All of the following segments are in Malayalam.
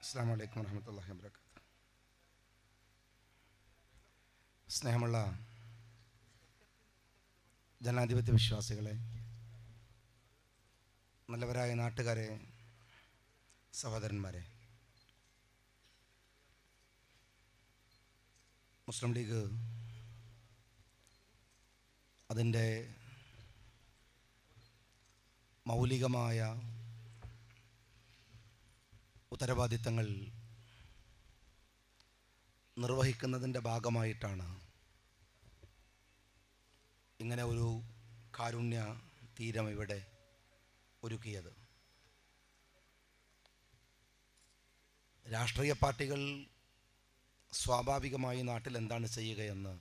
അസ്സലാമു അലൈക്കും വറഹ്മത്തുള്ളാഹി വബറകാതുഹു. സ്നേഹമുള്ള ജനാധിപത്യ വിശ്വാസികളെ, നല്ലവരായ നാട്ടുകാരെ, സഹോദരന്മാരെ, മുസ്ലിം ലീഗ് അതിൻ്റെ മൗലികമായ ഉത്തരവാദിത്തങ്ങൾ നിർവഹിക്കുന്നതിൻ്റെ ഭാഗമായിട്ടാണ് ഇങ്ങനെ ഒരു കാരുണ്യ തീരം ഇവിടെ ഒരുക്കിയത്. രാഷ്ട്രീയ പാർട്ടികൾ സ്വാഭാവികമായി നാട്ടിൽ എന്താണ് ചെയ്യുകയെന്ന്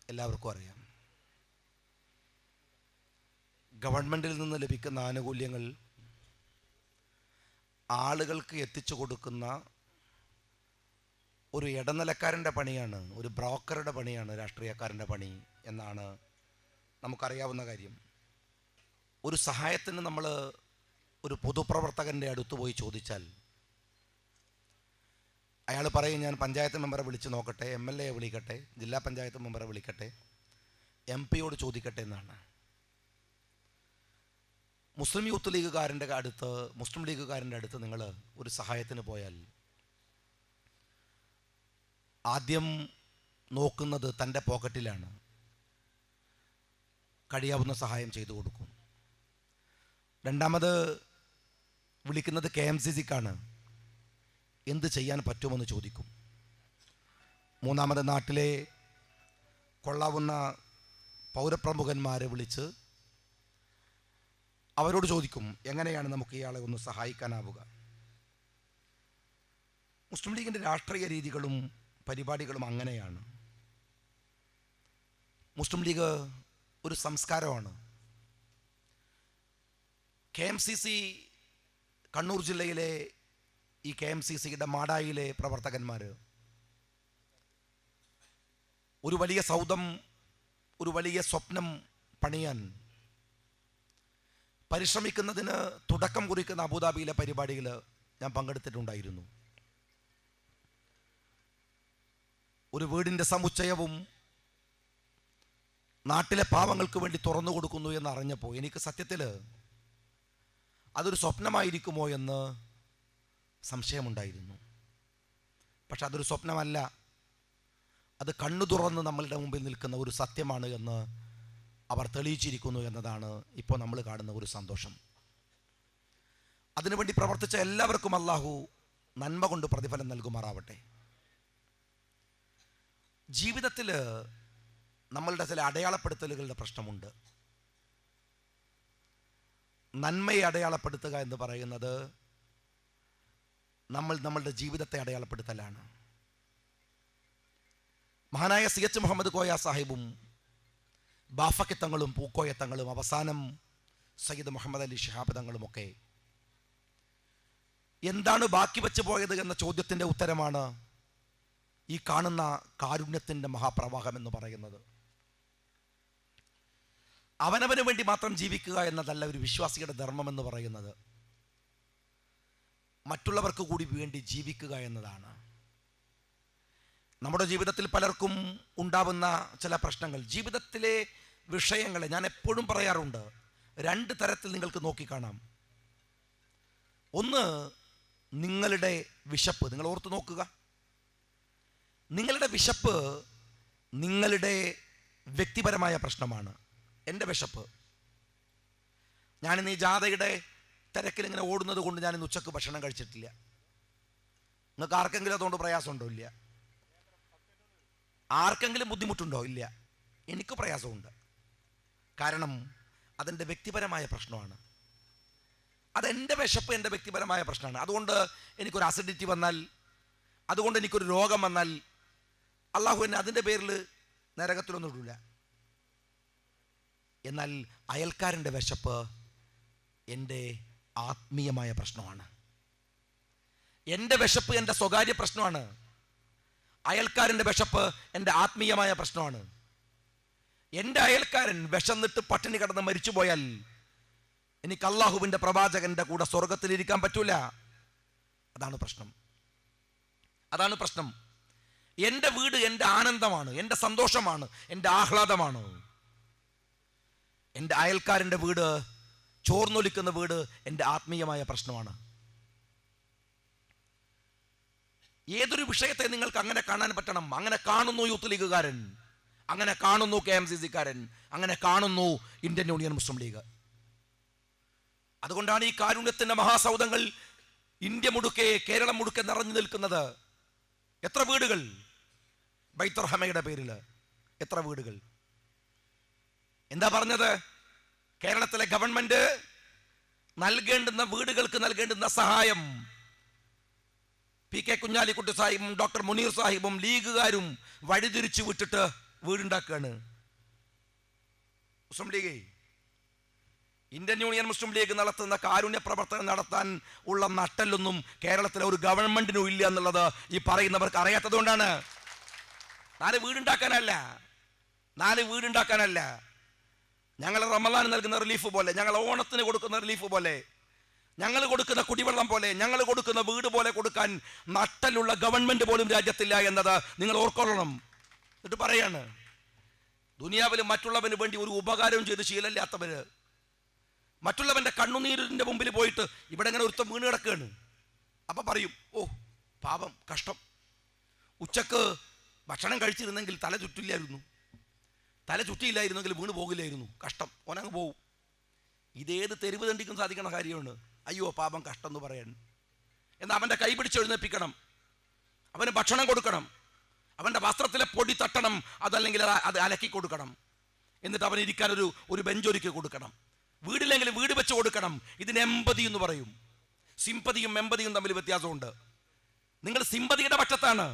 എല്ലാവർക്കും അറിയാം. ഗവൺമെൻറ്റിൽ നിന്ന് ലഭിക്കുന്ന ആനുകൂല്യങ്ങൾ ആളുകൾക്ക് എത്തിച്ചു കൊടുക്കുന്ന ഒരു ഇടനിലക്കാരൻ്റെ പണിയാണ്, ഒരു ബ്രോക്കറുടെ പണിയാണ് രാഷ്ട്രീയക്കാരൻ്റെ പണി എന്നാണ് നമുക്കറിയാവുന്ന കാര്യം. ഒരു സഹായത്തിന് നമ്മൾ ഒരു പൊതുപ്രവർത്തകൻ്റെ അടുത്ത് പോയി ചോദിച്ചാൽ അയാൾ പറയും, ഞാൻ പഞ്ചായത്ത് മെമ്പറെ വിളിച്ച് നോക്കട്ടെ, MLA വിളിക്കട്ടെ, ജില്ലാ പഞ്ചായത്ത് മെമ്പറെ വിളിക്കട്ടെ, MP യോട് ചോദിക്കട്ടെ എന്നാണ്. മുസ്ലിം ലീഗുകാരൻ്റെ അടുത്ത് നിങ്ങൾ ഒരു സഹായത്തിന് പോയാൽ ആദ്യം നോക്കുന്നത് തൻ്റെ പോക്കറ്റിലാണ്. കഴിയാവുന്ന സഹായം ചെയ്തു കൊടുക്കും. രണ്ടാമത് വിളിക്കുന്നത് KMCCക്കാണ്, എന്ത് ചെയ്യാൻ പറ്റുമെന്ന് ചോദിക്കും. മൂന്നാമത് നാട്ടിലെ കൊള്ളാവുന്ന പൗരപ്രമുഖന്മാരെ വിളിച്ച് അവരോട് ചോദിക്കും, എങ്ങനെയാണ് നമുക്ക് ഇയാളെ ഒന്ന് സഹായിക്കാനാവുക. മുസ്ലിം ലീഗിൻ്റെ രാഷ്ട്രീയ രീതികളും പരിപാടികളും അങ്ങനെയാണ്. മുസ്ലിം ലീഗ് ഒരു സംസ്കാരമാണ്. KMCC കണ്ണൂർ ജില്ലയിലെ ഈ KMCCയുടെ മാടായിലെ പ്രവർത്തകന്മാർ ഒരു വലിയ സൗധം, ഒരു വലിയ സ്വപ്നം പണിയാൻ പരിശ്രമിക്കുന്നതിന് തുടക്കം കുറിക്കുന്ന അബുദാബിയിലെ പരിപാടിയിൽ ഞാൻ പങ്കെടുത്തിട്ടുണ്ടായിരുന്നു. ഒരു വീടിൻ്റെ സമുച്ചയവും നാട്ടിലെ പാവങ്ങൾക്ക് വേണ്ടി തുറന്നു കൊടുക്കുന്നു എന്നറിഞ്ഞപ്പോൾ എനിക്ക് സത്യത്തിൽ അതൊരു സ്വപ്നമായിരിക്കുമോ എന്ന് സംശയമുണ്ടായിരുന്നു. പക്ഷെ അതൊരു സ്വപ്നമല്ല, അത് കണ്ണു തുറന്ന് നമ്മളുടെ മുമ്പിൽ നിൽക്കുന്ന ഒരു സത്യമാണ് എന്ന് അവർ തെളിയിച്ചിരിക്കുന്നു എന്നതാണ് ഇപ്പോൾ നമ്മൾ കാണുന്ന ഒരു സന്തോഷം. അതിനുവേണ്ടി പ്രവർത്തിച്ച എല്ലാവർക്കും അല്ലാഹു നന്മ കൊണ്ട് പ്രതിഫലം നൽകുമാറാവട്ടെ. ജീവിതത്തിൽ നമ്മളുടെ ചില അടയാളപ്പെടുത്തലുകളുടെ പ്രശ്നമുണ്ട്. നന്മയെ അടയാളപ്പെടുത്തുക എന്ന് പറയുന്നത് നമ്മളുടെ ജീവിതത്തെ അടയാളപ്പെടുത്തലാണ്. മഹാനായ CH മുഹമ്മദ് കോയ സാഹിബും ബാഫക്കിത്തങ്ങളും പൂക്കോയത്തങ്ങളും അവസാനം സയ്യിദ് മുഹമ്മദ് അലി ശിഹാബ് തങ്ങളുമൊക്കെ എന്താണ് ബാക്കി വെച്ച് പോയത് എന്ന ചോദ്യത്തിൻ്റെ ഉത്തരമാണ് ഈ കാണുന്ന കാരുണ്യത്തിൻ്റെ മഹാപ്രവാഹം എന്ന് പറയുന്നത്. അവനവന് വേണ്ടി മാത്രം ജീവിക്കുക എന്നതല്ല ഒരു വിശ്വാസിയുടെ ധർമ്മം എന്ന് പറയുന്നത്. മറ്റുള്ളവർക്ക് കൂടി വേണ്ടി ജീവിക്കുക എന്നതാണ്. നമ്മുടെ ജീവിതത്തിൽ പലർക്കും ഉണ്ടാവുന്ന ചില പ്രശ്നങ്ങൾ, ജീവിതത്തിലെ വിഷയങ്ങളെ ഞാൻ എപ്പോഴും പറയാറുണ്ട്, 2 തരത്തിൽ നിങ്ങൾക്ക് നോക്കിക്കാണാം. ഒന്ന്, നിങ്ങളുടെ വിശപ്പ്. നിങ്ങൾ ഓർത്ത് നോക്കുക, നിങ്ങളുടെ വിശപ്പ് നിങ്ങളുടെ വ്യക്തിപരമായ പ്രശ്നമാണ്. എൻ്റെ വിശപ്പ്, ഞാനിന്ന് ഈ ജാഥയുടെ തിരക്കിൽ ഇങ്ങനെ ഓടുന്നത് കൊണ്ട് ഞാനിന്ന് ഉച്ചക്ക് ഭക്ഷണം കഴിച്ചിട്ടില്ല. നിങ്ങൾക്ക് ആർക്കെങ്കിലും അതുകൊണ്ട് പ്രയാസമുണ്ടോ? ഇല്ല. ആർക്കെങ്കിലും ബുദ്ധിമുട്ടുണ്ടോ? ഇല്ല. എനിക്ക് പ്രയാസമുണ്ട്. കാരണം അതെൻ്റെ വ്യക്തിപരമായ പ്രശ്നമാണ്. അതെൻ്റെ വിശപ്പ് എൻ്റെ വ്യക്തിപരമായ പ്രശ്നമാണ്. അതുകൊണ്ട് എനിക്കൊരു അസിഡിറ്റി വന്നാൽ, അതുകൊണ്ട് എനിക്കൊരു രോഗം വന്നാൽ അള്ളാഹു എന്നെ അതിൻ്റെ പേരിൽ നരകത്തിലൊന്നും ഇടില്ല. എന്നാൽ അയൽക്കാരൻ്റെ വിശപ്പ് എൻ്റെ ആത്മീയമായ പ്രശ്നമാണ്. എൻ്റെ വിശപ്പ് എൻ്റെ സ്വകാര്യ പ്രശ്നമാണ്. അയൽക്കാരൻ്റെ വിശപ്പ് എൻ്റെ ആത്മീയമായ പ്രശ്നമാണ്. എൻ്റെ അയൽക്കാരൻ വിശന്നിട്ട് പട്ടിണി കിടന്ന് മരിച്ചുപോയാൽ എനിക്ക് അള്ളാഹുവിൻ്റെ പ്രവാചകൻ്റെ കൂടെ സ്വർഗത്തിലിരിക്കാൻ പറ്റൂല. അതാണ് പ്രശ്നം. അതാണ് പ്രശ്നം. എൻ്റെ വീട് എൻ്റെ ആനന്ദമാണ്, എൻ്റെ സന്തോഷമാണ്, എൻ്റെ ആഹ്ലാദമാണ്. എൻ്റെ അയൽക്കാരൻ്റെ വീട്, ചോർന്നൊലിക്കുന്ന വീട് എൻ്റെ ആത്മീയമായ പ്രശ്നമാണ്. ഏതൊരു വിഷയത്തെ നിങ്ങൾക്ക് അങ്ങനെ കാണാൻ പറ്റണം. അങ്ങനെ കാണുന്നു യൂത്ത് ലീഗുകാരൻ, അങ്ങനെ കാണുന്നു KMCC-കാരൻ, അങ്ങനെ കാണുന്നു ഇന്ത്യൻ യൂണിയൻ മുസ്ലിം ലീഗ്. അതുകൊണ്ടാണ് ഈ കാരുണ്യത്തിന്റെ മഹാസൗധങ്ങൾ ഇന്ത്യ മുടുക്കെ, കേരളം മുടുക്കെ നിറഞ്ഞു നിൽക്കുന്നത്. എത്ര വീടുകൾ ബൈത്തുർഹമയുടെ പേരിൽ, എത്ര വീടുകൾ. എന്താ പറഞ്ഞത്? കേരളത്തിലെ ഗവൺമെന്റ് നൽകേണ്ടുന്ന വീടുകൾക്ക് നൽകേണ്ടുന്ന സഹായം PK കുഞ്ഞാലിക്കുട്ടി സാഹിബും ഡോക്ടർ മുനീർ സാഹിബും ലീഗുകാരും വഴിതിരിച്ചു വിട്ടിട്ട് വീടുണ്ടാക്കുകയാണ്. മുസ്ലിം ലീഗ്, ഇന്ത്യൻ യൂണിയൻ മുസ്ലിം ലീഗ് നടത്തുന്ന കാരുണ്യ പ്രവർത്തനം നടത്താൻ ഉള്ള നട്ടല്ലൊന്നും കേരളത്തിലെ ഒരു ഗവൺമെന്റിനും ഇല്ല എന്നുള്ളത് ഈ പറയുന്നവർക്ക് അറിയാത്തത് കൊണ്ടാണ്. 4 വീടുണ്ടാക്കാനല്ല. ഞങ്ങൾ റമദാൻ നൽകുന്ന റിലീഫ് പോലെ, ഞങ്ങൾ ഓണത്തിന് കൊടുക്കുന്ന റിലീഫ് പോലെ, ഞങ്ങൾ കൊടുക്കുന്ന കുടിവെള്ളം പോലെ, ഞങ്ങൾ കൊടുക്കുന്ന വീട് പോലെ കൊടുക്കാൻ നട്ടലുള്ള ഗവൺമെന്റ് പോലും രാജ്യത്തില്ല എന്നത് നിങ്ങൾ ഓർക്കൊള്ളണം. എന്നിട്ട് പറയാണ്, ദുനിയാവിൽ മറ്റുള്ളവന് വേണ്ടി ഒരു ഉപകാരവും ചെയ്ത് ശീലമില്ലാത്തവര് മറ്റുള്ളവന്റെ കണ്ണുനീരിന്റെ മുമ്പിൽ പോയിട്ട് ഇവിടെ ഇങ്ങനെ ഒരുത്തം വീണ് കിടക്കുകയാണ്. അപ്പൊ പറയും, ഓ പാപം, കഷ്ടം, ഉച്ചക്ക് ഭക്ഷണം കഴിച്ചിരുന്നെങ്കിൽ തല ചുറ്റില്ലായിരുന്നു, തല ചുറ്റിയില്ലായിരുന്നെങ്കിൽ വീണ് പോകില്ലായിരുന്നു, കഷ്ടം, ഓനങ്ങ് പോവും. ഇതേത് തെരുവ് തണ്ടിക്കും സാധിക്കുന്ന കാര്യമാണ്. അയ്യോ പാപം, കഷ്ടം എന്ന് പറയാൻ. എന്നാൽ അവൻ്റെ കൈ പിടിച്ച് എഴുന്നേൽപ്പിക്കണം, അവന് ഭക്ഷണം കൊടുക്കണം, അവൻ്റെ വസ്ത്രത്തിലെ പൊടി തട്ടണം, അതല്ലെങ്കിൽ അത് അലക്കി കൊടുക്കണം, എന്നിട്ട് അവന് ഇരിക്കാൻ ഒരു ബെഞ്ചൊരുക്കി കൊടുക്കണം, വീടില്ലെങ്കിൽ വീട് വെച്ച് കൊടുക്കണം. ഇതിന് എമ്പതി എന്ന് പറയും. സിമ്പതിയും എമ്പതിയും തമ്മിൽ വ്യത്യാസമുണ്ട്. നിങ്ങൾ സിമ്പതിയുടെ പക്ഷത്താണ്.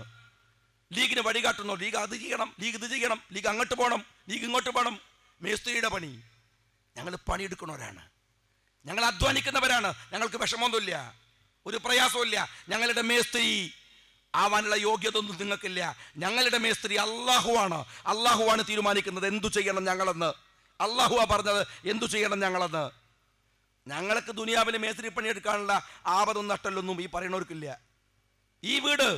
ലീഗിന് വഴികാട്ടുന്നു, ലീഗ് അത് ചെയ്യണം, ലീഗ് ഇത് ചെയ്യണം, ലീഗ് അങ്ങോട്ട് പോകണം, ലീഗ് ഇങ്ങോട്ട് പോകണം. മേസ്ത്രിയുടെ പണി. ഞങ്ങൾ പണിയെടുക്കുന്നവരാണ്, ഞങ്ങൾ അധ്വാനിക്കുന്നവരാണ്, ഞങ്ങൾക്ക് വിഷമമൊന്നുമില്ല, ഒരു പ്രയാസമില്ല. ഞങ്ങളുടെ മേസ്ത്രി ആവാനുള്ള യോഗ്യത ഒന്നും നിങ്ങൾക്കില്ല. ഞങ്ങളുടെ മേസ്ത്രി അള്ളാഹുവാണ്. അള്ളാഹുവാണ് തീരുമാനിക്കുന്നത് എന്തു ചെയ്യണം ഞങ്ങളെന്ന്. അള്ളാഹുവാ പറഞ്ഞത് എന്തു ചെയ്യണം ഞങ്ങളെന്ന്. ഞങ്ങൾക്ക് ദുനിയാവിലെ മേസ്ത്രി പണിയെടുക്കാനുള്ള ആപതും നട്ടല്ലൊന്നും ഈ പറയുന്നവർക്കില്ല. ഈ വീട്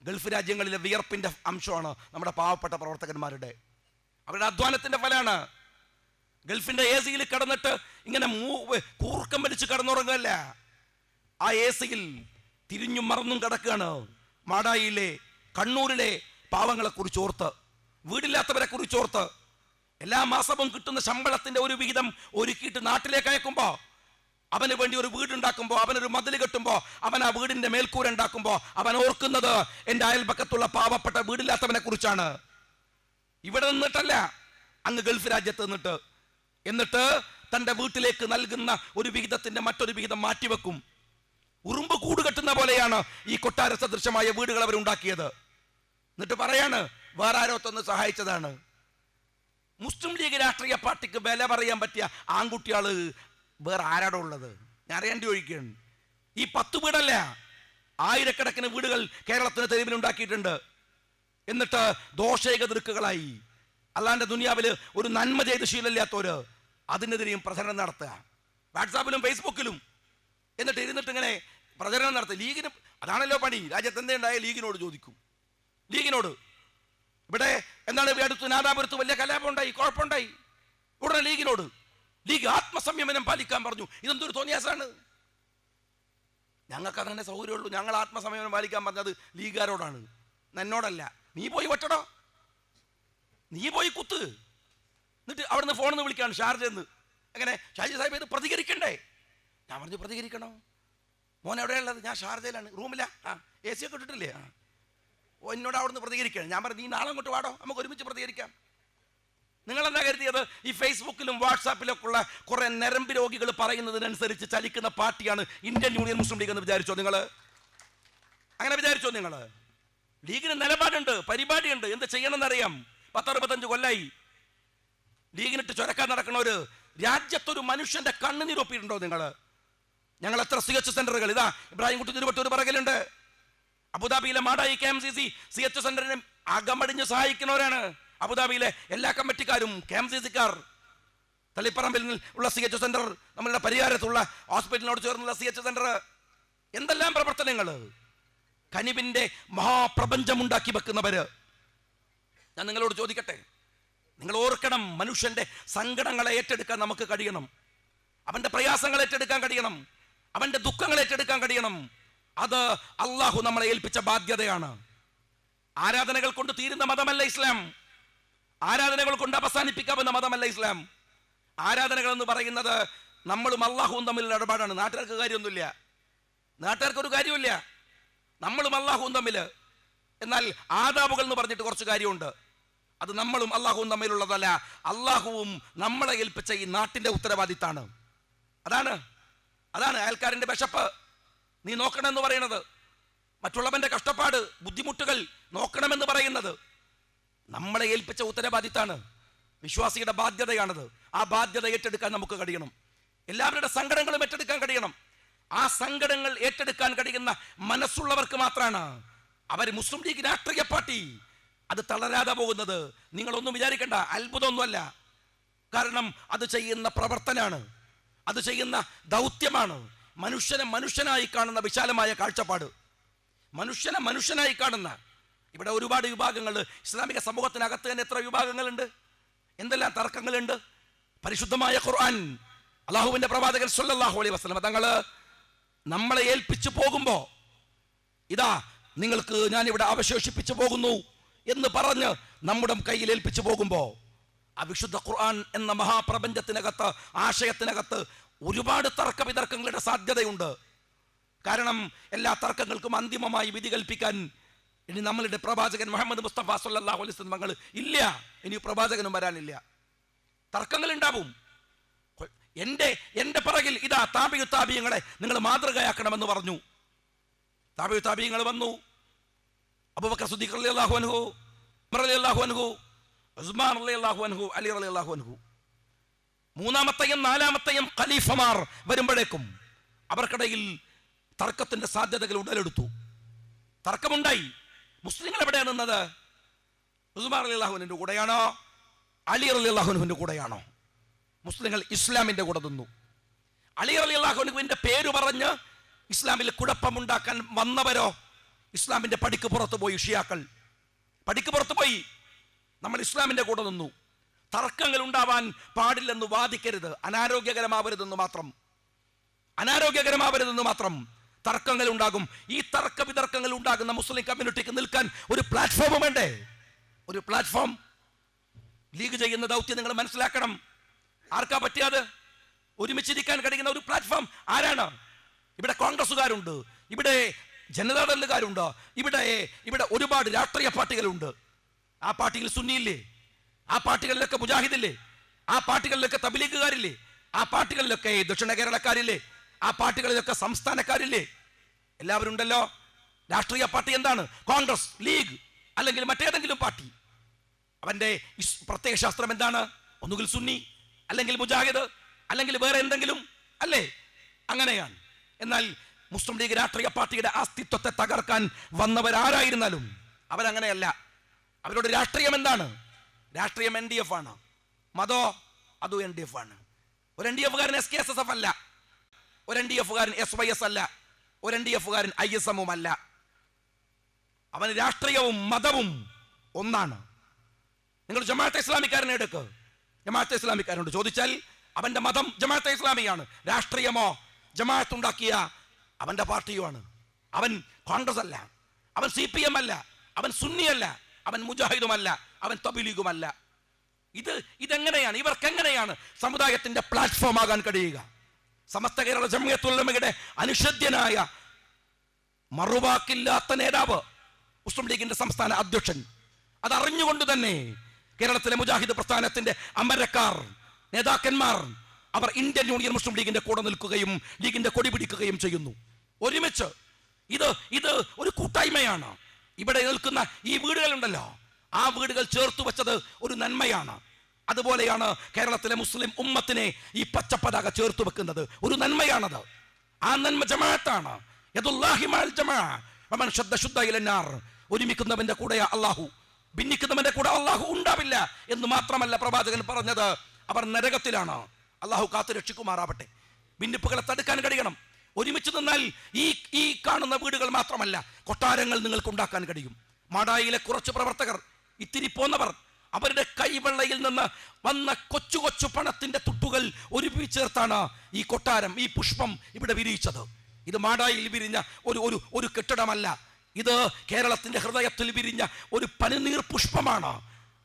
ഗൾഫ് രാജ്യങ്ങളിലെ വിയർപ്പിന്റെ അംശമാണ് നമ്മുടെ പാവപ്പെട്ട പ്രവർത്തകന്മാരുടെ, അവരുടെ അധ്വാനത്തിന്റെ ഫലമാണ്. ഗൾഫിന്റെ AC-യിൽ കിടന്നിട്ട് ഇങ്ങനെ കൂർക്കം വലിച്ച് കിടന്നുറങ്ങല്ല. ആ AC-യിൽ തിരിഞ്ഞും മറന്നും കിടക്കുകയാണ്. മാടായിയിലെ, കണ്ണൂരിലെ പാവങ്ങളെ കുറിച്ച് ഓർത്ത്, വീടില്ലാത്തവരെ കുറിച്ച് ഓർത്ത്, എല്ലാ മാസവും കിട്ടുന്ന ശമ്പളത്തിന്റെ ഒരു വിഹിതം ഒരുക്കിയിട്ട് നാട്ടിലേക്ക് അയക്കുമ്പോൾ, അവന് വേണ്ടി ഒരു വീടുണ്ടാക്കുമ്പോൾ, അവനൊരു മതിൽ കെട്ടുമ്പോൾ, അവൻ ആ വീടിന്റെ മേൽക്കൂര ഉണ്ടാക്കുമ്പോൾ അവൻ ഓർക്കുന്നത് എൻ്റെ അയൽപക്കത്തുള്ള പാവപ്പെട്ട വീടില്ലാത്തവനെ കുറിച്ചാണ്. ഇവിടെ നിന്നിട്ടല്ല, അങ്ങ് ഗൾഫ് രാജ്യത്ത് നിന്നിട്ട്. എന്നിട്ട് തൻ്റെ വീട്ടിലേക്ക് നൽകുന്ന ഒരു വിഹിതത്തിന്റെ മറ്റൊരു വിഹിതം മാറ്റിവെക്കും. ഉറുമ്പ് കൂട് കെട്ടുന്ന പോലെയാണ് ഈ കൊട്ടാര സദൃശമായ വീടുകൾ അവർ ഉണ്ടാക്കിയത്. എന്നിട്ട് പറയാണ്, വേറെ ആരോത്തൊന്ന് സഹായിച്ചതാണ്. മുസ്ലിം ലീഗ് രാഷ്ട്രീയ പാർട്ടിക്ക് വില പറയാൻ പറ്റിയ ആൺകുട്ടികള് വേറെ ആരാടോ ഉള്ളത്? ഞാൻ അറിയാണ്ട് ചോദിക്കുകയാണ്. ഈ 10 വീടല്ല, ആയിരക്കണക്കിന് വീടുകൾ കേരളത്തിന് തെരുവിലുണ്ടാക്കിയിട്ടുണ്ട്. എന്നിട്ട് ദോഷേകതൃക്കുകളായി അല്ലാണ്ട് ദുനിയാവില് ഒരു നന്മ ചെയ്ത് ശീലമില്ലാത്തവര് അതിനെതിരെയും പ്രചരണം നടത്തുക, വാട്സാപ്പിലും ഫേസ്ബുക്കിലും. എന്നിട്ട് ഇരുന്നിട്ട് ഇങ്ങനെ പ്രചരണം നടത്തുക. ലീഗിന് അതാണല്ലോ പണി. രാജ്യത്ത് എന്തുണ്ടായ ലീഗിനോട് ചോദിക്കും. ലീഗിനോട് ഇവിടെ എന്താണ്, അടുത്ത് നാദാപുരത്ത് വലിയ കലാപം ഉണ്ടായി, കുഴപ്പമുണ്ടായി, ഉടനെ ലീഗിനോട്. ലീഗ് ആത്മസംയമനം പാലിക്കാൻ പറഞ്ഞു. ഇതെന്തൊരു തോന്നിയാസാണ്. ഞങ്ങൾക്ക് അങ്ങനെ സൗകര്യമുള്ളൂ. ഞങ്ങൾ ആത്മസംയമനം പാലിക്കാൻ പറഞ്ഞത് ലീഗുകാരോടാണ്, എന്നോടല്ല. നീ പോയി വെട്ടടോ, നീ പോയി കുത്ത്. എന്നിട്ട് അവിടുന്ന് ഫോണിൽ നിന്ന് വിളിക്കാണ്, ഷാർജന്ന്. അങ്ങനെ ഷാജി സാഹിബ് ഇത് പ്രതികരിക്കണ്ടേ? ഞാൻ പറഞ്ഞു പ്രതികരിക്കണോ? മോൻ എവിടെയുള്ളത്? ഞാൻ ഷാർജയിലാണ്, റൂമില്ല. AC ഒക്കെ ഇട്ടിട്ടില്ലേ? ഓ എന്നോട് അവിടുന്ന് പ്രതികരിക്കണം. ഞാൻ പറഞ്ഞു നീ നാളെ അങ്ങോട്ട് വാടോ, നമുക്ക് ഒരുമിച്ച് പ്രതികരിക്കാം. നിങ്ങളെന്താ കരുതിയത്? ഈ ഫേസ്ബുക്കിലും വാട്സാപ്പിലൊക്കെ ഉള്ള കുറെ നരമ്പ് രോഗികൾ പറയുന്നതിനനുസരിച്ച് ചലിക്കുന്ന പാർട്ടിയാണ് ഇന്ത്യൻ യൂണിയൻ മുസ്ലിം ലീഗ് എന്ന് വിചാരിച്ചോ നിങ്ങൾ? അങ്ങനെ വിചാരിച്ചോ നിങ്ങൾ? ലീഗിന് നിലപാടുണ്ട്, പരിപാടിയുണ്ട്, എന്ത് ചെയ്യണമെന്നറിയാം. 10-65 കൊല്ലായി ലീഗിനിട്ട് ചൊരക്കാൻ നടക്കണവര് രാജ്യത്തൊരു മനുഷ്യന്റെ കണ്ണുനീരൊപ്പിയിട്ടുണ്ടോ നിങ്ങൾ? ഞങ്ങൾ എത്ര CH സെന്ററുകൾ, ഇതാ ഇബ്രാഹിം കുട്ടി തിരുവട്ടൂർ പറകലുണ്ട്. അബുദാബിയിലെ മാടായി KMCC CH സെന്ററിനെ അകമടിഞ്ഞ് സഹായിക്കുന്നവരാണ്. അബുദാബിയിലെ എല്ലാ കമ്മിറ്റിക്കാരും KMCC-ക്കാർ. തളിപ്പറമ്പിൽ ഉള്ള CH സെന്റർ, നമ്മളുടെ പരിഹാരത്തുള്ള ഹോസ്പിറ്റലിനോട് ചേർന്നുള്ള CH സെന്റർ, എന്തെല്ലാം പ്രവർത്തനങ്ങൾ! കനിവിന്റെ മഹാപ്രപഞ്ചമുണ്ടാക്കി വെക്കുന്നവര്. ഞാൻ നിങ്ങളോട് ചോദിക്കട്ടെ, നിങ്ങൾ ഓർക്കണം, മനുഷ്യന്റെ സങ്കടങ്ങളെ ഏറ്റെടുക്കാൻ നമുക്ക് കഴിയണം, അവന്റെ പ്രയാസങ്ങൾ ഏറ്റെടുക്കാൻ കഴിയണം, അവന്റെ ദുഃഖങ്ങൾ ഏറ്റെടുക്കാൻ കഴിയണം. അത് അള്ളാഹു നമ്മളെ ഏൽപ്പിച്ച ബാധ്യതയാണ്. ആരാധനകൾ കൊണ്ട് തീരുന്ന മതമല്ല ഇസ്ലാം. ആരാധനകൾ കൊണ്ട് അവസാനിപ്പിക്കാവുന്ന മതമല്ല ഇസ്ലാം. ആരാധനകൾ എന്ന് പറയുന്നത് നമ്മളും അള്ളാഹുവും തമ്മിലുള്ള ഇടപാടാണ്. നാട്ടുകാർക്ക് കാര്യമൊന്നുമില്ല, നാട്ടുകാർക്കൊരു കാര്യമില്ല, നമ്മളും അള്ളാഹുവും തമ്മിൽ. എന്നാൽ ആദാബുകൾ എന്ന് പറഞ്ഞിട്ട് കുറച്ച് കാര്യമുണ്ട്. അത് നമ്മളും അള്ളാഹുവും തമ്മിലുള്ളതല്ല, അള്ളാഹുവും നമ്മളെ ഏൽപ്പിച്ച ഈ നാട്ടിന്റെ ഉത്തരവാദിത്താണ്. അതാണ് അയൽക്കാരന്റെ വിശപ്പ് നീ നോക്കണമെന്ന് പറയുന്നത്, മറ്റുള്ളവന്റെ കഷ്ടപ്പാട് ബുദ്ധിമുട്ടുകൾ നോക്കണമെന്ന് പറയുന്നത് നമ്മളെ ഏൽപ്പിച്ച ഉത്തരവാദിത്താണ്. വിശ്വാസിയുടെ ബാധ്യതയാണത്. ആ ബാധ്യത ഏറ്റെടുക്കാൻ നമുക്ക് കഴിയണം. എല്ലാവരുടെ സങ്കടങ്ങളും ഏറ്റെടുക്കാൻ കഴിയണം. ആ സങ്കടങ്ങൾ ഏറ്റെടുക്കാൻ കഴിയുന്ന മനസ്സുള്ളവർക്ക് മാത്രമാണ് അവർ മുസ്ലിം ലീഗ് രാഷ്ട്രീയ പാർട്ടി അത് തളരാതെ പോകുന്നത്. നിങ്ങളൊന്നും വിചാരിക്കേണ്ട, അത്ഭുതമൊന്നുമല്ല. കാരണം അത് ചെയ്യുന്ന പ്രവർത്തനാണ്, അത് ചെയ്യുന്ന ദൗത്യമാണ്. മനുഷ്യനെ മനുഷ്യനായി കാണുന്ന വിശാലമായ കാഴ്ചപ്പാട്, മനുഷ്യനെ മനുഷ്യനായി കാണുന്ന. ഇവിടെ ഒരുപാട് വിഭാഗങ്ങൾ, ഇസ്ലാമിക സമൂഹത്തിനകത്ത് തന്നെ എത്ര വിഭാഗങ്ങളുണ്ട്, എന്തെല്ലാം തർക്കങ്ങളുണ്ട്. പരിശുദ്ധമായ ഖുർആൻ, അള്ളാഹുവിന്റെ പ്രവാചകൻ സ്വല്ലല്ലാഹു അലൈഹി വസല്ലം തങ്ങള് നമ്മളെ ഏൽപ്പിച്ചു പോകുമ്പോ, ഇതാ നിങ്ങൾക്ക് ഞാൻ ഇവിടെ അവശേഷിപ്പിച്ചു പോകുന്നു എന്ന് പറഞ്ഞ് നമ്മുടെ കയ്യിൽ ഏൽപ്പിച്ചു പോകുമ്പോ, ആ വിശുദ്ധ ഖുർആൻ എന്ന മഹാപ്രപഞ്ചത്തിനകത്ത്, ആശയത്തിനകത്ത് ഒരുപാട് തർക്ക വിതർക്കങ്ങളുടെ സാധ്യതയുണ്ട്. കാരണം എല്ലാ തർക്കങ്ങൾക്കും അന്തിമമായി വിധി കൽപ്പിക്കാൻ ഇനി നമ്മളുടെ പ്രവാചകൻ മുഹമ്മദ് മുസ്തഫ സ്വല്ലല്ലാഹു അലൈഹി വസല്ലം തങ്ങൾ ഇല്ല. ഇനി പ്രവാചകനും വരാനില്ല. തർക്കങ്ങൾ ഉണ്ടാവും. എന്റെ പിറകിൽ ഇതാ താബിയു താബിയങ്ങളെ നിങ്ങൾ മാതൃകയാക്കണമെന്ന് പറഞ്ഞു. താബിയു താബിയങ്ങൾ വന്നു. അബൂബക്കർ സിദ്ദീഖ് റളിയല്ലാഹു അൻഹു, ഉമർ റളിയല്ലാഹു അൻഹു, ഉസ്മാൻ റളിയല്ലാഹു അൻഹു, അലി റളിയല്ലാഹു അൻഹു. മൂന്നാമത്തെയും നാലാമത്തെയും ഖലീഫമാർ വരുമ്പോഴേക്കും അവർക്കിടയിൽ തർക്കത്തിന്റെ സാധ്യതകൾ ഉടലെടുത്തു. തർക്കമുണ്ടായി. മുസ്ലിങ്ങൾ എവിടെയാണ് നിന്നത്? ഉസ്മാൻ റളിയല്ലാഹു അൻഹുവിന്റെ കൂടെയാണോ അലി റളിയല്ലാഹു അൻഹുവിന്റെ കൂടെയാണോ? മുസ്ലിങ്ങൾ ഇസ്ലാമിന്റെ കൂടെ നിന്നു. അലി റളിയല്ലാഹു അൻഹുവിന്റെ പേര് പറഞ്ഞ് ഇസ്ലാമിൽ കുഴപ്പമുണ്ടാക്കാൻ വന്നവരോ ഇസ്ലാമിന്റെ പടിക്ക് പുറത്തു പോയി. ഷിയാക്കൾ പടിക്ക് പുറത്തു പോയി. നമ്മൾ ഇസ്ലാമിന്റെ കൂടെ നിന്നു. തർക്കങ്ങൾ ഉണ്ടാവാൻ പാടില്ലെന്ന് വാദിക്കരുത്, അനാരോഗ്യകരമാവരുതെന്ന് മാത്രം. തർക്കങ്ങൾ ഉണ്ടാകും. ഈ തർക്ക വിതർക്കങ്ങൾ ഉണ്ടാകുന്ന മുസ്ലിം കമ്മ്യൂണിറ്റിക്ക് നിൽക്കാൻ ഒരു പ്ലാറ്റ്ഫോം വേണ്ടേ? ഒരു പ്ലാറ്റ്ഫോം. ലീഗ് ചെയ്യുന്ന ദൗത്യം നിങ്ങൾ മനസ്സിലാക്കണം. ആർക്കാ പറ്റിയത്? ഒരുമിച്ചിരിക്കാൻ കഴിയുന്ന ഒരു പ്ലാറ്റ്ഫോം ആരാണ്? ഇവിടെ കോൺഗ്രസുകാരുണ്ട്, ഇവിടെ ജനതാദളുകാരുണ്ട്, ഇവിടെ ഒരുപാട് രാഷ്ട്രീയ പാർട്ടികളുണ്ട്. ആ പാർട്ടിയിൽ സുന്നിയില്ലേ? ആ പാർട്ടികളിലൊക്കെ മുജാഹിദില്ലേ? ആ പാർട്ടികളിലൊക്കെ തബ്ലീഗുകാരില്ലേ? ആ പാർട്ടികളിലൊക്കെ ദക്ഷിണ കേരളക്കാരില്ലേ? ആ പാർട്ടികളിലൊക്കെ സംസ്ഥാനക്കാരില്ലേ? എല്ലാവരും ഉണ്ടല്ലോ. രാഷ്ട്രീയ പാർട്ടി എന്താണ്? കോൺഗ്രസ്, ലീഗ് അല്ലെങ്കിൽ മറ്റേതെങ്കിലും പാർട്ടി. അവന്റെ പ്രത്യേക ശാസ്ത്രം എന്താണ്? ഒന്നുകിൽ സുന്നി, അല്ലെങ്കിൽ മുജാഹിദ്, അല്ലെങ്കിൽ വേറെ എന്തെങ്കിലും അല്ലേ? അങ്ങനെയാണ്. എന്നാൽ മുസ്ലിം ലീഗ് രാഷ്ട്രീയ പാർട്ടിയുടെ അസ്തിത്വത്തെ തകർക്കാൻ വന്നവരാരായിരുന്നാലും അവരങ്ങനെയല്ല. അവരുടെ രാഷ്ട്രീയം എന്താണ്? രാഷ്ട്രീയം NDF ആണ്. മതോ അതും NDF ആണ്. ഒരു NDF-കാരൻ SKSSF അല്ല, ഒരു NDF-കാരൻ SYS അല്ല, ഒരു NDF-കാരൻ ISM അല്ല. അവന് രാഷ്ട്രീയവും മതവും ഒന്നാണ്. നിങ്ങൾ ജമാഅത്തെ ഇസ്ലാമിക്കാരനെ എടുക്ക്. ജമാഅത്തെ ഇസ്ലാമിക്കാരനോട് ചോദിച്ചാൽ അവന്റെ മതം ജമാഅത്തെ ഇസ്ലാമിയാണ്. രാഷ്ട്രീയമോ ജമാഅത്ത് ഉണ്ടാക്കിയ അവന്റെ പാർട്ടിയുമാണ്. അവൻ കോൺഗ്രസ് അല്ല, അവൻ CPM അല്ല, അവൻ സുന്നിയല്ല, അവൻ മുജാഹിദുമല്ല, അവൻ തബ്ലീഗുമല്ല. ഇതെങ്ങനെയാണ്? ഇവർക്കെങ്ങനെയാണ് സമുദായത്തിന്റെ പ്ലാറ്റ്ഫോം ആകാൻ കഴിയുക? സമസ്ത കേരള ജംഇയ്യത്തുൽ ഉലമയുടെ അനുഷദ്യനായ മറുവാക്കില്ലാത്ത നേതാവ്, മുസ്ലിം ലീഗിന്റെ സംസ്ഥാന അധ്യക്ഷൻ, അതറിഞ്ഞുകൊണ്ട് തന്നെ കേരളത്തിലെ മുജാഹിദ് പ്രസ്ഥാനത്തിന്റെ അമരക്കാർ, നേതാക്കന്മാർ, അവർ ഇന്ത്യൻ യൂണിയൻ മുസ്ലിം ലീഗിന്റെ കൂടെ നിൽക്കുകയും ലീഗിന്റെ കൊടി പിടിക്കുകയും ചെയ്യുന്നു. ഒരുമിച്ച് ഇത് ഒരു കൂട്ടായ്മയാണ്. ഇവിടെ നിൽക്കുന്ന ഈ വീടുകളുണ്ടല്ലോ, ആ വീടുകൾ ചേർത്തു വെച്ചത് ഒരു നന്മയാണ്. അതുപോലെയാണ് കേരളത്തിലെ മുസ്ലിം ഉമ്മത്തിനെ ഈ പച്ചപ്പതാക ചേർത്തു വെക്കുന്നത്. ഒരു നന്മയാണത്. ആ നന്മ ജമാഅത്താണ്. ഒരുമിക്കുന്നവന്റെ കൂടെ അള്ളാഹു, ഭിന്നിക്കുന്നവന്റെ കൂടെ അള്ളാഹു ഉണ്ടാവില്ല എന്ന് മാത്രമല്ല പ്രവാചകൻ പറഞ്ഞത്, അവർ നരകത്തിലാണ്. അള്ളാഹു കാത്തു രക്ഷിക്കുമാറാവട്ടെ. ഭിന്നിപ്പുകളെ തടുക്കാൻ കഴിയണം. ഒരുമിച്ച് നിന്ന് എന്നാൽ ഈ കാണുന്ന വീടുകൾ മാത്രമല്ല, കൊട്ടാരങ്ങൾ നിങ്ങൾക്ക് ഉണ്ടാക്കാൻ കഴിയും. മാടായിലെ കുറച്ച് പ്രവർത്തകർ, ഇത്തിരി പോന്നവർ, അവരുടെ കൈവെള്ളയിൽ നിന്ന് വന്ന കൊച്ചു കൊച്ചു പണത്തിന്റെ തുട്ടുകൾ ഒരുമിച്ച് ചേർത്താണ് ഈ കൊട്ടാരം, ഈ പുഷ്പം ഇവിടെ വിരിയിച്ചത്. ഇത് മാടായിൽ വിരിഞ്ഞ ഒരു കെട്ടിടമല്ല, ഇത് കേരളത്തിന്റെ ഹൃദയത്തിൽ വിരിഞ്ഞ ഒരു പനിനീർ പുഷ്പമാണ്.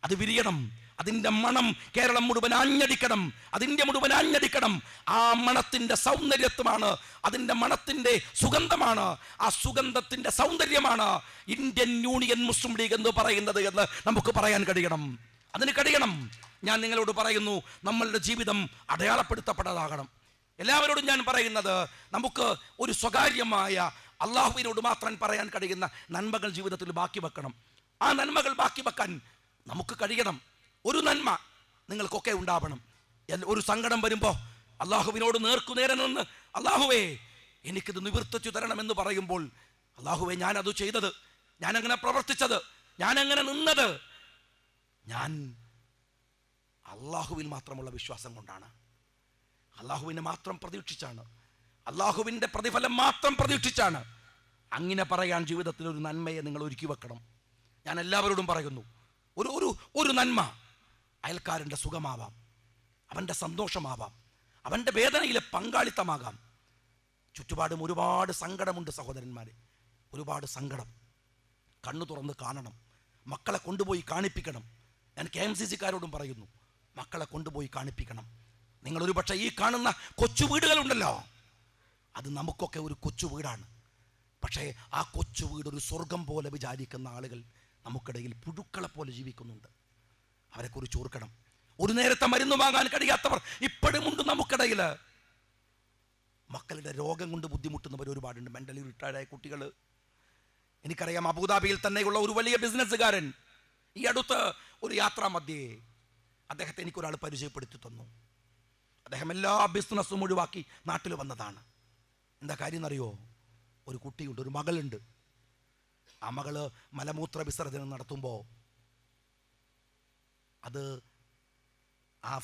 അത് വിരിയണം, അതിൻ്റെ മണം കേരളം മുഴുവൻ ആഞ്ഞടിക്കണം, അതിൻ്റെ മുഴുവൻ ആഞ്ഞടിക്കണം. ആ മണത്തിൻ്റെ സൗന്ദര്യത്വമാണ്, അതിൻ്റെ മണത്തിൻ്റെ സുഗന്ധമാണ്, ആ സുഗന്ധത്തിൻ്റെ സൗന്ദര്യമാണ് ഇന്ത്യൻ യൂണിയൻ മുസ്ലിം ലീഗ് എന്ന് പറയുന്നത് എന്ന് നമുക്ക് പറയാൻ കഴിയണം. അതിന് കഴിയണം. ഞാൻ നിങ്ങളോട് പറയുന്നു, നമ്മളുടെ ജീവിതം അടയാളപ്പെടുത്തപ്പെട്ടതാകണം. എല്ലാവരോടും ഞാൻ പറയുന്നത്, നമുക്ക് ഒരു സ്വകാര്യമായ അള്ളാഹുവിനോട് മാത്രം പറയാൻ കഴിയുന്ന നന്മകൾ ജീവിതത്തിൽ ബാക്കി വെക്കണം. ആ നന്മകൾ ബാക്കി വെക്കാൻ നമുക്ക് കഴിയണം. ഒരു നന്മ നിങ്ങൾക്കൊക്കെ ഉണ്ടാവണം. ഒരു സങ്കടം വരുമ്പോൾ അള്ളാഹുവിനോട് നേർക്കുനേരെ നിന്ന്, അള്ളാഹുവേ എനിക്കിത് നിവർത്തിച്ചു തരണമെന്ന് പറയുമ്പോൾ, അള്ളാഹുവേ ഞാനത് ചെയ്തത്, ഞാനങ്ങനെ പ്രവർത്തിച്ചത്, ഞാനങ്ങനെ നിന്നത്, ഞാൻ അള്ളാഹുവിൽ മാത്രമുള്ള വിശ്വാസം കൊണ്ടാണ്, അള്ളാഹുവിനെ മാത്രം പ്രതീക്ഷിച്ചാണ്, അള്ളാഹുവിൻ്റെ പ്രതിഫലം മാത്രം പ്രതീക്ഷിച്ചാണ്. അങ്ങനെ പറയാൻ ജീവിതത്തിൽ ഒരു നന്മയെ നിങ്ങൾ ഒരുക്കി വെക്കണം. ഞാൻ എല്ലാവരോടും പറയുന്നു, ഒരു നന്മ അയൽക്കാരൻ്റെ സുഖമാവാം, അവൻ്റെ സന്തോഷമാവാം, അവൻ്റെ വേദനയിലെ പങ്കാളിത്തമാകാം. ചുറ്റുപാടും ഒരുപാട് സങ്കടമുണ്ട് സഹോദരന്മാരെ, ഒരുപാട് സങ്കടം. കണ്ണു തുറന്ന് കാണണം, മക്കളെ കൊണ്ടുപോയി കാണിപ്പിക്കണം. ഞാൻ KMCC-കാരോടും പറയുന്നു, മക്കളെ കൊണ്ടുപോയി കാണിപ്പിക്കണം. നിങ്ങളൊരു പക്ഷേ ഈ കാണുന്ന കൊച്ചു വീടുകളുണ്ടല്ലോ, അത് നമുക്കൊക്കെ ഒരു കൊച്ചു വീടാണ്. പക്ഷേ ആ കൊച്ചു വീട് ഒരു സ്വർഗം പോലെ വിചാരിക്കുന്ന ആളുകൾ നമുക്കിടയിൽ പുഴുക്കളെ പോലെ ജീവിക്കുന്നുണ്ട്. അവരെക്കുറിച്ച് ഓർക്കണം. ഒരു നേരത്തെ മരുന്ന് വാങ്ങാൻ കഴിയാത്തവർ ഇപ്പോഴും ഉണ്ട് നമുക്കിടയിൽ. മക്കളുടെ രോഗം കൊണ്ട് ബുദ്ധിമുട്ടുന്നവർ ഒരുപാടുണ്ട്. മെന്റലി റിട്ടയർഡായ കുട്ടികൾ. എനിക്കറിയാം, അബുദാബിയിൽ തന്നെയുള്ള ഒരു വലിയ ബിസിനസ്സുകാരൻ ഈ അടുത്ത് ഒരു യാത്രാ മധ്യേ അദ്ദേഹത്തെ എനിക്കൊരാൾ പരിചയപ്പെടുത്തി തന്നു. അദ്ദേഹം എല്ലാ ബിസിനസ്സും ഒഴിവാക്കി നാട്ടിൽ വന്നതാണ്. എന്താ കാര്യം എന്നറിയോ? ഒരു കുട്ടിയുണ്ട്, ഒരു മകളുണ്ട്. ആ മകള് മലമൂത്ര വിസർജനം നടത്തുമ്പോൾ അത് ആ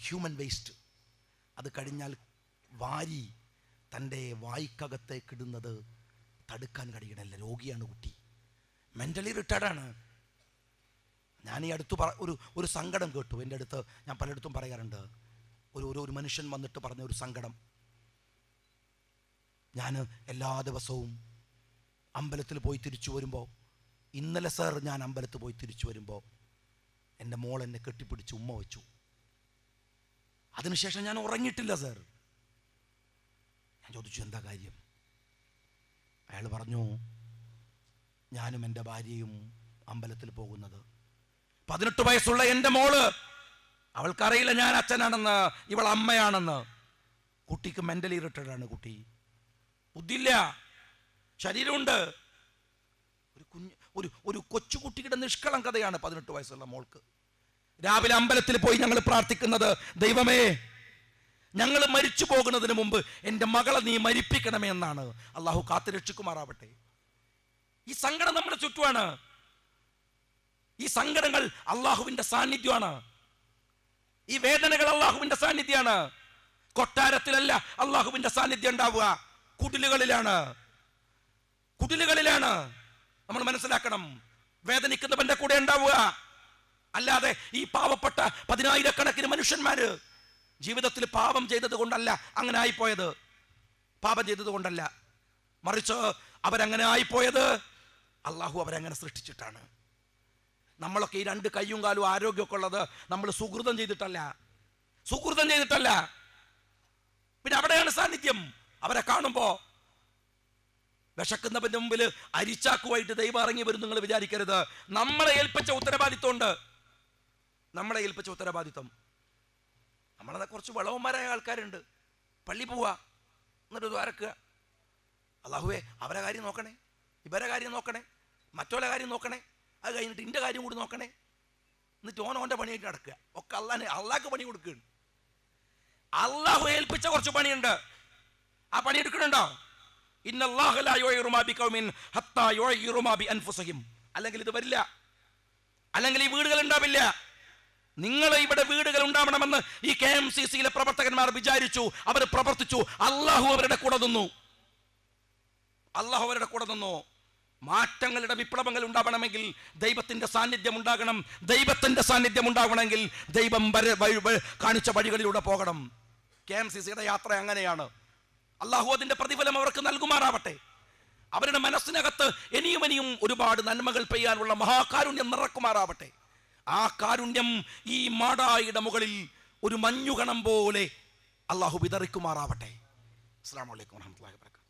ഹ്യൂമൻ വേസ്റ്റ് അത് കഴിഞ്ഞാൽ വാരി തൻ്റെ വായിക്കകത്തേക്ക് ഇടുന്നത് തടുക്കാൻ കഴിയണമല്ല. രോഗിയാണ് കുട്ടി, മെൻ്റലി റിട്ടയർഡാണ്. ഞാൻ ഈ അടുത്ത് ഒരു സങ്കടം കേട്ടു. എൻ്റെ അടുത്ത് ഞാൻ പലയിടത്തും പറയാറുണ്ട്, ഒരു മനുഷ്യൻ വന്നിട്ട് പറഞ്ഞ ഒരു സങ്കടം. ഞാൻ എല്ലാ ദിവസവും അമ്പലത്തിൽ പോയി തിരിച്ചു വരുമ്പോൾ, ഇന്നലെ സാർ ഞാൻ അമ്പലത്തിൽ പോയി തിരിച്ചു വരുമ്പോൾ എൻ്റെ മോൾ എന്നെ കെട്ടിപ്പിടിച്ച് ഉമ്മ വെച്ചു. അതിനുശേഷം ഞാൻ ഉറങ്ങിയിട്ടില്ല സാർ. ഞാൻ ചോദിച്ചു, എന്താ കാര്യം? അയാൾ പറഞ്ഞു, ഞാനും എൻ്റെ ഭാര്യയും അമ്പലത്തിൽ പോകുന്നത്. 18 വയസ്സുള്ള എൻ്റെ മോള്, അവൾക്കറിയില്ല ഞാൻ അച്ഛനാണെന്ന്, ഇവൾ അമ്മയാണെന്ന്. കുട്ടിക്ക് മെൻ്റലി റിട്ടയർഡാണ്. കുട്ടി ബുദ്ധിയില്ല, ശരീരമുണ്ട്. ഒരു കൊച്ചുകുട്ടിയുടെ നിഷ്കളങ്കതയാണ് 18 വയസ്സുള്ള മോൾക്ക്. രാവിലെ അമ്പലത്തിൽ പോയി ഞങ്ങൾ പ്രാർത്ഥിക്കുന്നത്, ദൈവമേ ഞങ്ങൾ മരിച്ചു പോകുന്നതിന് മുമ്പ് എൻ്റെ മകളെ നീ മരിപ്പിക്കണമേ എന്നാണ്. അള്ളാഹു കാത്തുരക്ഷിക്കുമാറാവട്ടെ. ഈ സങ്കടം നമ്മുടെ ചുറ്റുമാണ്. ഈ സങ്കടങ്ങൾ അള്ളാഹുവിൻ്റെ സാന്നിധ്യമാണ്. ഈ വേദനകൾ അള്ളാഹുവിൻ്റെ സാന്നിധ്യമാണ്. കൊട്ടാരത്തിലല്ല അള്ളാഹുവിൻ്റെ സാന്നിധ്യം ഉണ്ടാവുക, കുടിലുകളിലാണ്. നമ്മൾ മനസ്സിലാക്കണം. വേദനിക്കുന്നവന്റെ കൂടെ ഉണ്ടാവുക, അല്ലാതെ ഈ പാവപ്പെട്ട 10,000-കണക്കിന് മനുഷ്യന്മാര് ജീവിതത്തിൽ പാപം ചെയ്തത് കൊണ്ടല്ല അങ്ങനെ ആയിപ്പോയത്. പാപം ചെയ്തത് കൊണ്ടല്ല, മറിച്ച് അവരങ്ങനെ ആയിപ്പോയത് അള്ളാഹു അവരങ്ങനെ സൃഷ്ടിച്ചിട്ടാണ്. നമ്മളൊക്കെ ഈ 2 കയ്യും കാലും ആരോഗ്യമൊക്കെ ഉള്ളത് നമ്മൾ സുഹൃതം ചെയ്തിട്ടല്ല. പിന്നെ അവിടെയാണ് സാന്നിധ്യം. അവരെ കാണുമ്പോ വിശക്കുന്നവന്റെ മുമ്പിൽ അരിച്ചാക്കുമായിട്ട് ദൈവം ഇറങ്ങി വരും നിങ്ങൾ വിചാരിക്കരുത്. നമ്മളെ ഏൽപ്പിച്ച ഉത്തരവാദിത്വം. നമ്മളെ കുറച്ച് വളവന്മാരായ ആൾക്കാരുണ്ട്. പള്ളി പോവാ, എന്നിട്ട് ദ്വാരക്കുക, അള്ളാഹുവേ അവരെ കാര്യം നോക്കണേ, ഇവരെ കാര്യം നോക്കണേ, മറ്റുള്ള കാര്യം നോക്കണേ, അത് കഴിഞ്ഞിട്ട് ഇൻ്റെ കാര്യം കൂടി നോക്കണേ, എന്നിട്ട് ഓൻ്റെ പണിയായിട്ട് നടക്കുക. ഒക്കെ അള്ളാഹ്ക്ക് പണി കൊടുക്കുകയാണ്. അള്ളാഹു ഏൽപ്പിച്ച കുറച്ച് പണിയുണ്ട്, ആ പണി എടുക്കണുണ്ടോ? അല്ലെങ്കിൽ ഇത് വരില്ല, അല്ലെങ്കിൽ ഈ വീടുകൾ ഉണ്ടാവില്ല. നിങ്ങൾ ഇവിടെ വീടുകൾ ഉണ്ടാവണമെന്ന് ഈ KMCC-യിലെ പ്രവർത്തകന്മാർ വിചാരിച്ചു, അവർ പ്രവർത്തിച്ചു, അള്ളാഹു അവരുടെ കൂടെ നിന്നു. അള്ളാഹു അവരുടെ കൂടെ നിന്നോ. മാറ്റങ്ങളുടെ വിപ്ലവങ്ങൾ ഉണ്ടാവണമെങ്കിൽ ദൈവത്തിന്റെ സാന്നിധ്യം ഉണ്ടാകണം. ദൈവത്തിന്റെ സാന്നിധ്യം ഉണ്ടാകണമെങ്കിൽ ദൈവം കാണിച്ച വഴികളിലൂടെ പോകണം. KMCCയുടെ യാത്ര അങ്ങനെയാണ്. അള്ളാഹു അതിന്റെ പ്രതിഫലം അവർക്ക് നൽകുമാറാവട്ടെ. അവരുടെ മനസ്സിനകത്ത് ഇനിയും ഒരുപാട് നന്മകൾ പെയ്യാനുള്ള മഹാകാരുണ്യം നിറക്കുമാറാവട്ടെ. ആ കാരുണ്യം ഈ മാടായിയുടെ മുകളിൽ ഒരു മഞ്ഞുകണം പോലെ അള്ളാഹു വിതറിക്കുമാറാവട്ടെ. അസ്സലാമു അലൈക്കും വറഹ്മത്തുള്ളാഹി വബറകാതുഹു.